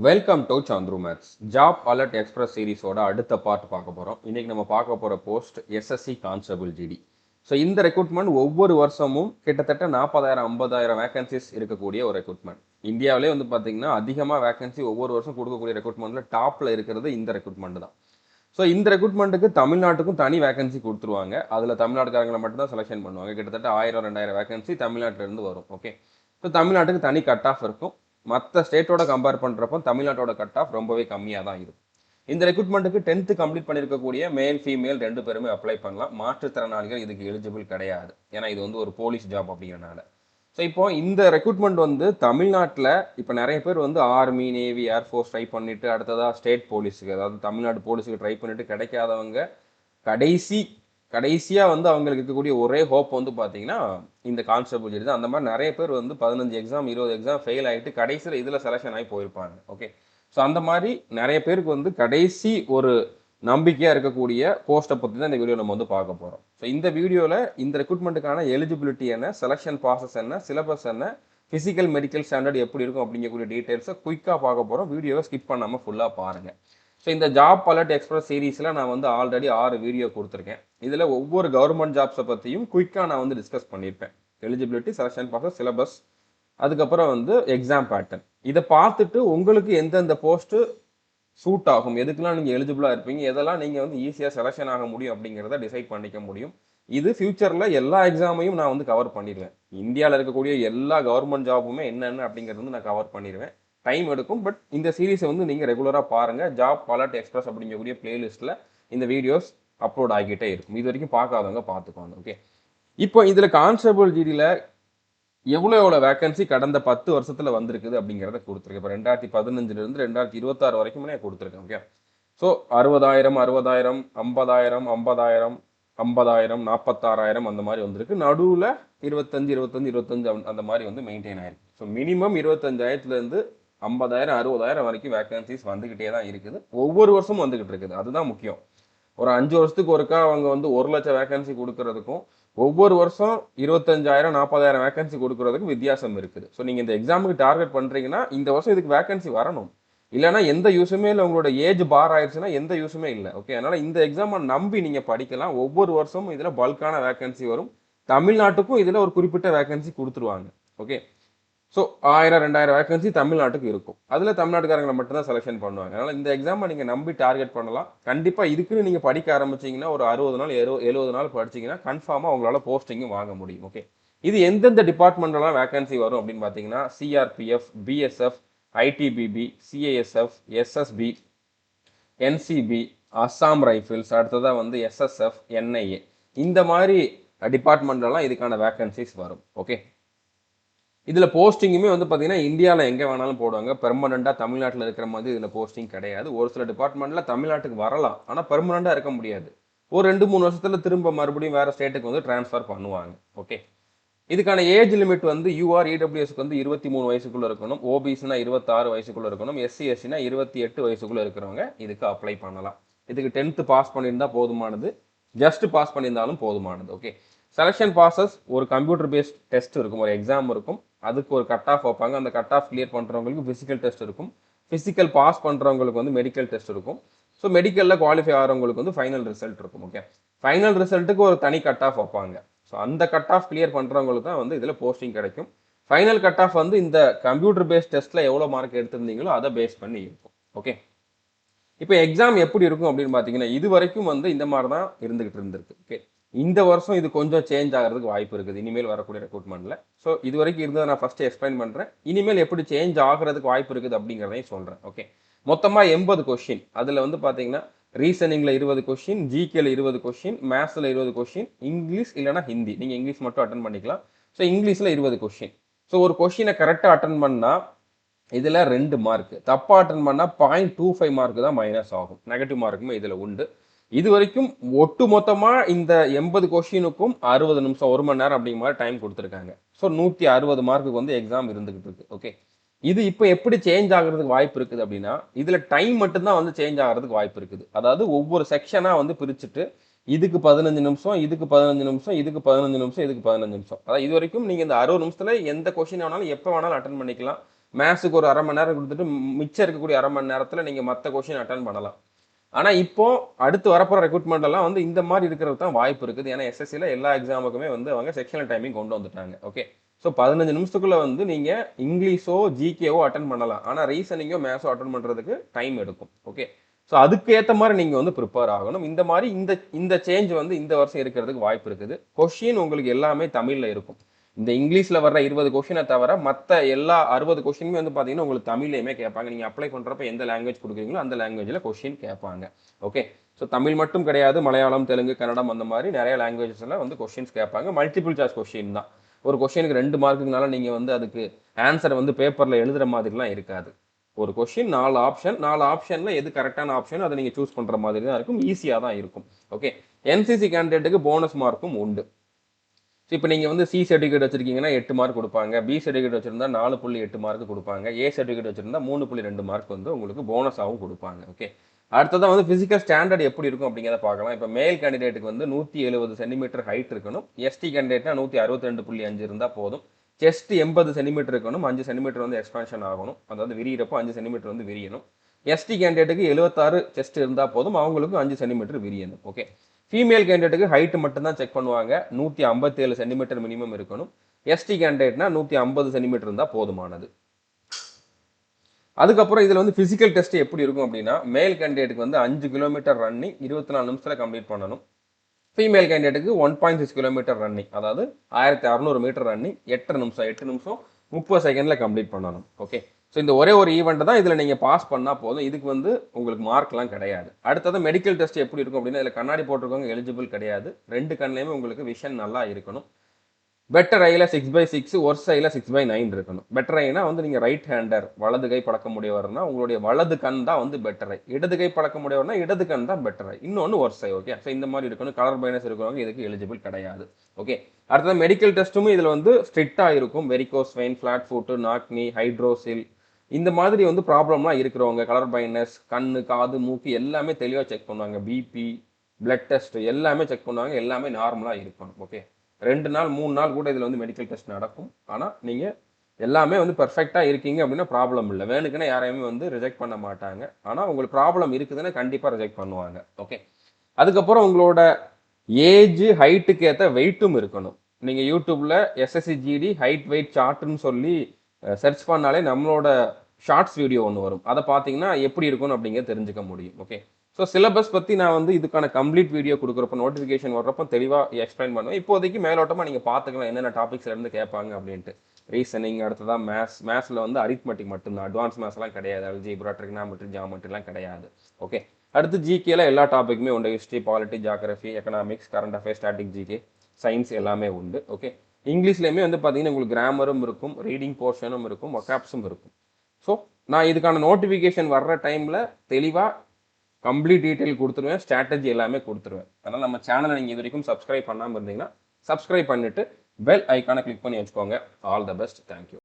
Welcome to Chandru maths. Job alert express சீரிஸோட அடுத்த part பார்க்க போகிறோம். இன்றைக்கி நம்ம பார்க்க போகிற post SSC constable GD. So இந்த ரெக்ரூட்மெண்ட் ஒவ்வொரு வருஷமும் கிட்டத்தட்ட 40,000 50,000 வேகன்சிஸ் இருக்கக்கூடிய ஒரு ரெக்ரூட்மெண்ட். இந்தியாவிலே வந்து பார்த்தீங்கன்னா அதிகமாக வேகன்சி ஒவ்வொரு வருஷம் கொடுக்கக்கூடிய ரெக்ரூட்மெண்ட்டில் டாப்பில் இருக்கிறது இந்த ரெக்ரூட்மெண்ட் தான். ஸோ இந்த ரெக்ரூட்மெண்ட்டுக்கு தமிழ்நாட்டுக்கும் தனி வேகன்சி கொடுத்துருவாங்க. அதில் தமிழ்நாட்டுக்காரங்களை மட்டும் தான் செலெக்ஷன் பண்ணுவாங்க. கிட்டத்தட்ட 1000-2000 வேகன்சி தமிழ்நாட்டிலேருந்து வரும். ஓகே, ஸோ தமிழ்நாட்டுக்கு தனி கட் ஆஃப் இருக்கும். மற்ற ஸ்டேட்டோட கம்பேர் பண்ணுறப்போ தமிழ்நாட்டோட கட் ஆஃப் ரொம்பவே கம்மியாக தான் இருக்கும். இந்த ரெக்ரூட்மெண்ட்டுக்கு 10th கம்ப்ளீட் பண்ணியிருக்கக்கூடிய மேல் ஃபீமேல் 2 பேருமே அப்ளை பண்ணலாம். மாற்றுத்திறனாளிகள் இதுக்கு எலிஜிபிள் கிடையாது. ஏன்னா இது வந்து ஒரு போலீஸ் ஜாப் அப்படிங்கிறனால. ஸோ இப்போ இந்த ரெக்ரூட்மெண்ட் வந்து தமிழ்நாட்டில் இப்போ நிறைய பேர் வந்து ஆர்மி, நேவி, ஏர்ஃபோர்ஸ் ட்ரை பண்ணிட்டு அடுத்ததாக ஸ்டேட் போலீஸுக்கு, அதாவது தமிழ்நாடு போலீஸுக்கு ட்ரை பண்ணிட்டு கிடைக்காதவங்க கடைசியாக வந்து அவங்களுக்கு இருக்கக்கூடிய ஒரே ஹோப் வந்து பார்த்தீங்கன்னா இந்த கான்ஸ்டபிள் ஜிடி தான். அந்த மாதிரி நிறைய பேர் வந்து 15 எக்ஸாம் 20 எக்ஸாம் ஃபெயில் ஆகிட்டு கடைசியில் இதில் செலெக்ஷன் ஆகி போயிருப்பாங்க. ஓகே, ஸோ அந்த மாதிரி நிறைய பேருக்கு வந்து கடைசி ஒரு நம்பிக்கையாக இருக்கக்கூடிய போஸ்ட்டை பற்றி தான் இந்த வீடியோ நம்ம வந்து பார்க்க போகிறோம். ஸோ இந்த வீடியோவில் இந்த ரெக்ரூட்மெண்ட்டுக்கான எலிஜிபிலிட்டி என்ன, செலெக்ஷன் ப்ராசஸ் என்ன, சிலபஸ் என்ன, ஃபிசிக்கல் மெடிக்கல் ஸ்டாண்டர்ட் எப்படி இருக்கும் அப்படிங்கக்கூடிய டீட்டெயில்ஸை குயிக்காக பார்க்க போகிறோம். வீடியோவை ஸ்கிப் பண்ணாமல் ஃபுல்லாக பாருங்கள். ஸோ இந்த ஜாப் அலர்ட் எக்ஸ்பிரஸ் சீரீஸில் நான் வந்து ஆல்ரெடி 6 வீடியோ கொடுத்துருக்கேன். இதில் ஒவ்வொரு கவர்மெண்ட் ஜாப்ஸை பற்றியும் குயிக்காக நான் வந்து டிஸ்கஸ் பண்ணியிருப்பேன். எலிஜிபிலிட்டி, செலெக்ஷன் ப்ராசஸ், சிலபஸ், அதுக்கப்புறம் வந்து எக்ஸாம் பேட்டர்ன். இதை பார்த்துட்டு உங்களுக்கு எந்தெந்த போஸ்ட்டு சூட் ஆகும், எதுக்கெல்லாம் நீங்கள் எலிஜிபிளாக இருப்பீங்க, எதெல்லாம் நீங்கள் வந்து ஈஸியாக செலெக்ஷன் ஆக முடியும் அப்படிங்கிறத டிசைட் பண்ணிக்க முடியும். இது ஃபியூச்சரில் எல்லா எக்ஸாமையும் நான் வந்து கவர் பண்ணிடுவேன். இந்தியாவில் இருக்கக்கூடிய எல்லா கவர்மெண்ட் ஜாப்புமே என்னென்ன அப்படிங்கிறது வந்து நான் கவர் பண்ணிடுவேன். டைம் எடுக்கும், பட் இந்த சீரீஸை வந்து நீங்கள் ரெகுலராக பாருங்கள். ஜாப் அலர்ட் எக்ஸ்பிரஸ் அப்படிங்கக்கூடிய பிளேலிஸ்ட்டில் இந்த வீடியோஸ் அப்லோட் ஆகிக்கிட்டே இருக்கும். இது வரைக்கும் பார்க்காதவங்க பார்த்துக்கோங்க. ஓகே, இப்போ இதில் கான்ஸ்டபிள் ஜிடியில் எவ்வளோ வேகன்சி கடந்த 10 வருஷத்தில் வந்திருக்குது அப்படிங்கிறத கொடுத்துருக்கேன். இப்போ 2015 2026 வரைக்குமே கொடுத்துருக்கேன். ஓகே, ஸோ 60,000 60,000 50,000 50,000 50,000 46,000 அந்த மாதிரி வந்திருக்கு. நடுவில் 25 அந்த மாதிரி வந்து மெயின்டைன் ஆயிருக்கு. ஸோ மினிமம் 25,000 50,000 60,000 வரைக்கும் வேகன்சிஸ் வந்துகிட்டே தான் இருக்குது. ஒவ்வொரு வருஷமும் வந்துகிட்டு இருக்குது. அதுதான் முக்கியம். ஒரு 5 வருஷத்துக்கு ஒருக்கா அவங்க வந்து 1 லட்சம் வேகன்சி கொடுக்கறதுக்கும் ஒவ்வொரு வருஷம் 25,000 40,000 வேகன்சி கொடுக்கறதுக்கும் வித்தியாசம் இருக்குது. ஸோ நீங்கள் இந்த எக்ஸாமுக்கு டார்கெட் பண்ணுறீங்கன்னா இந்த வருஷம் இதுக்கு வேகன்சி வரணும். இல்லைன்னா எந்த யூஸுமே இல்லை. உங்களோட ஏஜ் பார் ஆயிடுச்சுன்னா எந்த யூஸுமே இல்லை. ஓகே, அதனால இந்த எக்ஸாமை நம்பி நீங்கள் படிக்கலாம். ஒவ்வொரு வருஷமும் இதில் பல்கான வேகன்சி வரும். தமிழ்நாட்டுக்கும் இதில் ஒரு குறிப்பிட்ட வேகன்சி கொடுத்துருவாங்க. ஓகே, ஸோ 1000-2000 வேகன்சி தமிழ்நாட்டுக்கு இருக்கும். அதில் தமிழ்நாட்டுக்காரங்களை மட்டும்தான் செலெக்ஷன் பண்ணுவாங்க. அதனால் இந்த எக்ஸாமை நீங்கள் நம்பி டார்கெட் பண்ணலாம். கண்டிப்பாக இதுக்குன்னு நீங்கள் படிக்க ஆரம்பிச்சிங்கன்னா ஒரு 60 நாள் 70 நாள் படிச்சிங்கன்னா கன்ஃபார்மாக உங்களால் போஸ்டிங்கும் வாங்க முடியும். ஓகே, இது எந்தெந்த டிபார்ட்மெண்ட்லாம் வேகன்சி வரும் அப்படின்னு பார்த்தீங்கன்னா CRPF, BSF, ITBP, CISF, SSB, NCB, Assam rifles, அடுத்ததாக வந்து எஸ்எஸ்எஃப், என்ஐஏ, இந்த மாதிரி டிபார்ட்மெண்ட்லாம் இதுக்கான வேகன்சிஸ் வரும். ஓகே, இதில் போஸ்டிங்குமே வந்து பார்த்தீங்கன்னா இந்தியாவில் எங்கே வேணாலும் போடுவாங்க. பெர்மனெண்ட்டாக தமிழ்நாட்டில் இருக்கிற மாதிரி இதில் போஸ்டிங் கிடையாது. ஒரு சில டிபார்ட்மெண்ட்டில் தமிழ்நாட்டுக்கு வரலாம், ஆனால் பெர்மனெண்ட்டாக இருக்க முடியாது. ஒரு 2-3 வருஷத்தில் திரும்ப மறுபடியும் வேறு ஸ்டேட்டுக்கு வந்து ட்ரான்ஸ்ஃபர் பண்ணுவாங்க. ஓகே, இதுக்கான ஏஜ் லிமிட் வந்து யூஆர் இடபிள்யூஎஸ்க்கு வந்து 23 வயசுக்குள்ளே இருக்கணும். ஓபிசினா 26 வயசுக்குள்ளே இருக்கணும். எஸ்சி எஸ்சினா 28 வயசுக்குள்ளே இருக்கிறவங்க இதுக்கு அப்ளை பண்ணலாம். இதுக்கு 10th பாஸ் பண்ணியிருந்தால் போதுமானது, ஜஸ்ட் பாஸ் பண்ணியிருந்தாலும் போதுமானது. ஓகே, செலெக்ஷன் ப்ராசஸ் ஒரு கம்ப்யூட்டர் பேஸ்ட் டெஸ்ட் இருக்கும், ஒரு எக்ஸாம் இருக்கும். அதுக்கு ஒரு கட் ஆஃப் வைப்பாங்க. அந்த கட் ஆஃப் கிளியர் பண்ணுறவங்களுக்கு ஃபிசிக்கல் டெஸ்ட் இருக்கும். ஃபிசிக்கல் பாஸ் பண்ணுறவங்களுக்கு வந்து மெடிக்கல் டெஸ்ட் இருக்கும். ஸோ மெடிக்கலில் குவாலிஃபை ஆகிறவங்களுக்கு வந்து ஃபைனல் ரிசல்ட் இருக்கும். ஓகே, ஃபைனல் ரிசல்ட்டுக்கு ஒரு தனி கட் ஆஃப் வைப்பாங்க. ஸோ அந்த கட் ஆஃப் கிளியர் பண்ணுறவங்களுக்கு தான் வந்து இதில் போஸ்டிங் கிடைக்கும். ஃபைனல் கட் ஆஃப் வந்து இந்த கம்ப்யூட்டர் பேஸ்ட் டெஸ்ட்டில் எவ்வளோ மார்க் எடுத்திருந்தீங்களோ அதை பேஸ் பண்ணி இருக்கும். ஓகே, இப்போ எக்ஸாம் எப்படி இருக்கும் அப்படின்னு பார்த்தீங்கன்னா இது வரைக்கும் வந்து இந்த மாதிரி தான் இருந்துகிட்டு இருந்திருக்கு. ஓகே, இந்த வருஷம் இது கொஞ்சம் சேஞ்ச் ஆகிறதுக்கு வாய்ப்பு இருக்குது இனிமேல் வரக்கூடிய ரெக்ரூட்மெண்ட்டில். ஸோ இது வரைக்கும் இருந்ததை நான் ஃபஸ்ட்டு எக்ஸ்பிளைன் பண்ணுறேன். இனிமேல் எப்படி சேஞ்ச் ஆகிறதுக்கு வாய்ப்பு இருக்குது அப்படிங்கிறதையும் சொல்கிறேன். ஓகே, மொத்தமாக 80 கொஷின். அதில் வந்து பார்த்தீங்கன்னா ரீசனிங்கில் 20 கொஷின், ஜிகேல 20 கொஷின், மேத்ஸில் 20 கொஷின், இங்கிலீஷ் இல்லைனா ஹிந்தி, நீங்கள் இங்கிலீஷ் மட்டும் அட்டன் பண்ணிக்கலாம். ஸோ இங்கிலீஷில் 20 கொஷின். ஸோ ஒரு கொஷினை கரெக்டாக அட்டன் பண்ணால் இதில் 2 மார்க், தப்பாக அட்டன் பண்ணால் 0.25 மார்க் தான் மைனஸ் ஆகும். நெகட்டிவ் மார்க்குமே இதில் உண்டு. இது வரைக்கும் ஒட்டு மொத்தமாக இந்த 80 கொஷினுக்கும் 60 நிமிஷம் 1 மணி நேரம் அப்படிங்கிற மாதிரி டைம் கொடுத்துருக்காங்க. ஸோ 160 மார்க்குக்கு வந்து எக்ஸாம் இருந்துகிட்டு இருக்கு. ஓகே, இது இப்போ எப்படி சேஞ்ச் ஆகிறதுக்கு வாய்ப்பு இருக்குது அப்படின்னா இதில் டைம் மட்டும்தான் வந்து சேஞ்ச் ஆகிறதுக்கு வாய்ப்பு இருக்குது. அதாவது ஒவ்வொரு செக்ஷனாக வந்து பிரிச்சுட்டு இதுக்கு 15 நிமிஷம், இதுக்கு 15 நிமிஷம், இதுக்கு 15 நிமிஷம், இதுக்கு 15 நிமிஷம். அதாவது இது வரைக்கும் நீங்கள் இந்த 60 நிமிஷத்தில் எந்த கொஷின் வேணாலும் எப்போ வேணாலும் அட்டன் பண்ணிக்கலாம். மேத்ஸுக்கு ஒரு 1/2 மணி நேரம் கொடுத்துட்டு மிச்சம் இருக்கக்கூடிய 1/2 மணி நேரத்தில் நீங்கள் மற்ற கொஷின் அட்டன் பண்ணலாம். ஆனால் இப்போ அடுத்து வரப்போகிற ரெக்ரூட்மெண்ட் எல்லாம் வந்து இந்த மாதிரி இருக்கிறது தான் வாய்ப்பு இருக்குது. ஏன்னா எஸ்எஸ்சியில் எல்லா எக்ஸாமுக்குமே வந்து அவங்க செக்ஷனல் டைமிங் கொண்டு வந்துட்டாங்க. ஓகே, ஸோ 15 நிமிஷத்துக்குள்ள வந்து நீங்கள் இங்கிலீஷோ ஜிகேவோ அட்டன் பண்ணலாம். ஆனால் ரீசனிங்கோ மேத்ஸோ அட்டன் பண்ணுறதுக்கு டைம் எடுக்கும். ஓகே, ஸோ அதுக்கு ஏற்ற மாதிரி நீங்கள் வந்து ப்ரிப்பேர் ஆகணும். இந்த மாதிரி இந்த சேஞ்ச் வந்து இந்த வருஷம் இருக்கிறதுக்கு வாய்ப்பு இருக்குது. கொஷின் உங்களுக்கு எல்லாமே தமிழில் இருக்கும். இந்த இங்கிலீஷில் வர்ற 20 கொஷினை தவிர மற்ற எல்லா 60 கொஷினுமே வந்து பார்த்தீங்கன்னா உங்களுக்கு தமிழ்லையுமே கேட்பாங்க. நீங்கள் அப்ளை பண்ணுறப்ப எந்த லாங்குவேஜ் கொடுக்குறீங்களோ அந்த லாங்குவேஜில் கொஷின் கேட்பாங்க. ஓகே, ஸோ தமிழ் மட்டும் கிடையாது, மலையாளம், தெலுங்கு, கன்னடம் அந்த மாதிரி நிறைய லாங்குவேஜஸில் வந்து கொஷின்ஸ் கேட்பாங்க. மல்டிபிள் சாய்ஸ் கொஷின் தான். ஒரு கொஷினுக்கு 2 மார்க்குனால நீங்கள் வந்து அதுக்கு ஆன்சரை வந்து பேப்பரில் எழுதுகிற மாதிரிலாம் இருக்காது. ஒரு கொஷின் 4 ஆப்ஷன், 4 ஆப்ஷனில் எது கரெக்டான ஆப்ஷன் அதை நீங்கள் சூஸ் பண்ணுற மாதிரி தான் இருக்கும். ஈஸியாக தான் இருக்கும். ஓகே, என்சிசி கேண்டிடேட்டுக்கு போனஸ் மார்க்கும் உண்டு. இப்போ நீங்கள் வந்து சி சர்டிஃபிகேட் வச்சிருக்கீங்கன்னா 8 மார்க் கொடுப்பாங்க. பி சர்டிஃபிகேட் வச்சிருந்தா 4.8 மார்க் கொடுப்பாங்க. ஏ சர்டிஃபிகேட் வச்சிருந்தா 3.2 மார்க் வந்து உங்களுக்கு போனஸாகவும் கொடுப்பாங்க. ஓகே, அடுத்ததான் வந்து பிசிக்கல் ஸ்டாண்டர்ட் எப்படி இருக்கும் அப்படிங்கிறத பார்க்கலாம். இப்போ மேல் கேண்டிடேட்டுக்கு வந்து 170 சென்டிமீட்டர் ஹைட் இருக்கணும். எஸ்டி கேண்டிடேட்னா 162.5 இருந்தால் போதும். செஸ்ட் 80 சென்டிமீட்டர் இருக்கணும். 5 சென்டிமீட்டர் வந்து எக்ஸ்பான்ஷன் ஆகணும். அதாவது விரியறப்போ 5 சென்டிமீட்டர் வந்து விரியணும். எஸ்டி கேண்டிடேட்டுக்கு 76 செஸ்ட் இருந்தால் போதும். அவங்களுக்கு 5 சென்டிமீட்டர் விரியணும். ஓகே, ஃபீமேல் கேண்டிடேட்டுக்கு ஹைட் மட்டும் தான் செக் பண்ணுவாங்க. 157 சென்டிமீட்டர் மினிமம் இருக்கணும். எஸ்டி கேண்டிடேட்னா 150 சென்டிமீட்டர் இருந்தால் போதுமானது. அதுக்கப்புறம் இதில் வந்து ஃபிசிக்கல் டெஸ்ட் எப்படி இருக்கும் அப்படின்னா, மேல் கேண்டிடேட்டுக்கு வந்து 5 கிலோமீட்டர் ரன்னிங் 24 நிமிஷத்தில் கம்ப்ளீட் பண்ணணும். ஃபீமேல் கேண்டிடேட்டுக்கு 1.6 கிலோமீட்டர் ரன்னிங், அதாவது 1600 மீட்டர் ரன்னிங் 8 நிமிஷம் 30 செகண்டில் கம்ப்ளீட் பண்ணணும். ஓகே, ஸோ இந்த ஒரே ஒரு ஈவெண்ட் தான் இதில் நீங்கள் பாஸ் பண்ணால் போதும். இதுக்கு வந்து உங்களுக்கு மார்க்லாம் கிடையாது. அடுத்தது மெடிக்கல் டெஸ்ட் எப்படி இருக்கும் அப்படின்னா, இதில் கண்ணாடி போட்டிருக்கவங்க எலிஜிபிள் கிடையாது. 2 கண்ணிலையுமே உங்களுக்கு விஷன் நல்லா இருக்கணும். பெட்டர் ஐயில் 6/6, ஒர்ஸ் ஐயில் 6/9 இருக்கணும். பெட்டர் ஐனா வந்து நீங்கள் ரைட் ஹேண்டர், வலது கை பழக்க முடியவர்னா உங்களுடைய வலது கண் தான் வந்து பெட்டர் ஐ. இடது கை பழக்க முடியவர்னா இடது கண் தான் பெட்டர் ஐ. இன்னொன்று ஒர்ஸ் ஐ. ஓகே, ஸோ இந்த மாதிரி இருக்கணும். கலர் பைனஸ் இருக்கிறவங்க இதுக்கு எலிஜிபிள் கிடையாது. ஓகே, அடுத்தது மெடிக்கல் டெஸ்ட்டும் இதில் வந்து ஸ்ட்ரிக்டாக இருக்கும். வெரிகோஸ் வெயின், ஃபிளாட் ஃபுட்டு, நாக்னி, ஹைட்ரோசில் இந்த மாதிரி வந்து ப்ராப்ளம்லாம் இருக்கிறவங்க, கலர் பைனஸ், கண்ணு, காது, மூக்கு எல்லாமே தெளிவாக செக் பண்ணுவாங்க. பிபி, பிளட் டெஸ்ட் எல்லாமே செக் பண்ணுவாங்க. எல்லாமே நார்மலாக இருக்கணும். ஓகே, 2 நாள் 3 நாள் கூட இதில் வந்து மெடிக்கல் டெஸ்ட் நடக்கும். ஆனால் நீங்கள் எல்லாமே வந்து பெர்ஃபெக்டாக இருக்கீங்க அப்படின்னா ப்ராப்ளம் இல்லை. வேணுக்குன்னா யாரையுமே வந்து ரிஜெக்ட் பண்ண மாட்டாங்க. ஆனால் உங்களுக்கு ப்ராப்ளம் இருக்குதுன்னா கண்டிப்பாக ரிஜெக்ட் பண்ணுவாங்க. ஓகே, அதுக்கப்புறம் உங்களோட ஏஜ் ஹைட்டுக்கு ஏற்ற வெயிட்டும் இருக்கணும். நீங்கள் யூடியூப்பில் எஸ்எஸ்சி ஜிடி ஹைட் வெயிட் சார்ட்டுன்னு சொல்லி சர்ச் பண்ணாலே நம்மளோட ஷார்ட்ஸ் வீடியோ ஒன்று வரும். அதை பார்த்தீங்கன்னா எப்படி இருக்கும்னு அப்படிங்கிறத தெரிஞ்சுக்க முடியும். ஓகே, ஸோ சிலபஸ் பற்றி நான் வந்து இதுக்கான கம்ப்ளீட் வீடியோ கொடுக்குறப்ப நோட்டிஃபிகேஷன் வர்றப்போ தெளிவாக எக்ஸ்பிளைன் பண்ணுவேன். இப்போதைக்கு மேலோட்டமாக நீங்கள் பார்த்துக்கலாம் என்னென்ன டாபிக்ஸ்லேருந்து கேட்பாங்க அப்படின்ட்டு. ரீசனிங், அடுத்ததான் மேத்ஸில் வந்து அரித்மெட்டிக் மட்டும்தான், அட்வான்ஸ் மேத்ஸ்லாம் கிடையாது. அல்ஜீப்ரா, ட்ரிக்னாமெட்ரி, ஜியாமெட்ரிலாம் கிடையாது. ஓகே, அடுத்து ஜிகேல எல்லா டாப்பிக்குமே உண்டு. History, polity, geography, economics, current affairs, static GK, science எல்லாமே உண்டு. ஓகே, இங்கிலீஷ்லேயுமே வந்து பார்த்தீங்கன்னா உங்களுக்கு கிராமரும் இருக்கும், ரீடிங் போர்ஷனும் இருக்கும், வொக்காப்ஸும் இருக்கும். ஸோ நான் இதுக்கான நோட்டிஃபிகேஷன் வர்ற டைமில் தெளிவாக கம்ப்ளீட் டீட்டெயில் கொடுத்துருவேன், ஸ்ட்ராட்டஜி எல்லாமே கொடுத்துருவேன். அதனால் நம்ம சேனலை நீங்கள் இது வரைக்கும் சப்ஸ்கிரைப் பண்ணாமல் இருந்தீங்கன்னா சப்ஸ்கிரைப் பண்ணிவிட்டு பெல் ஐக்கானை கிளிக் பண்ணி வச்சுக்கோங்க. All the best, thank you.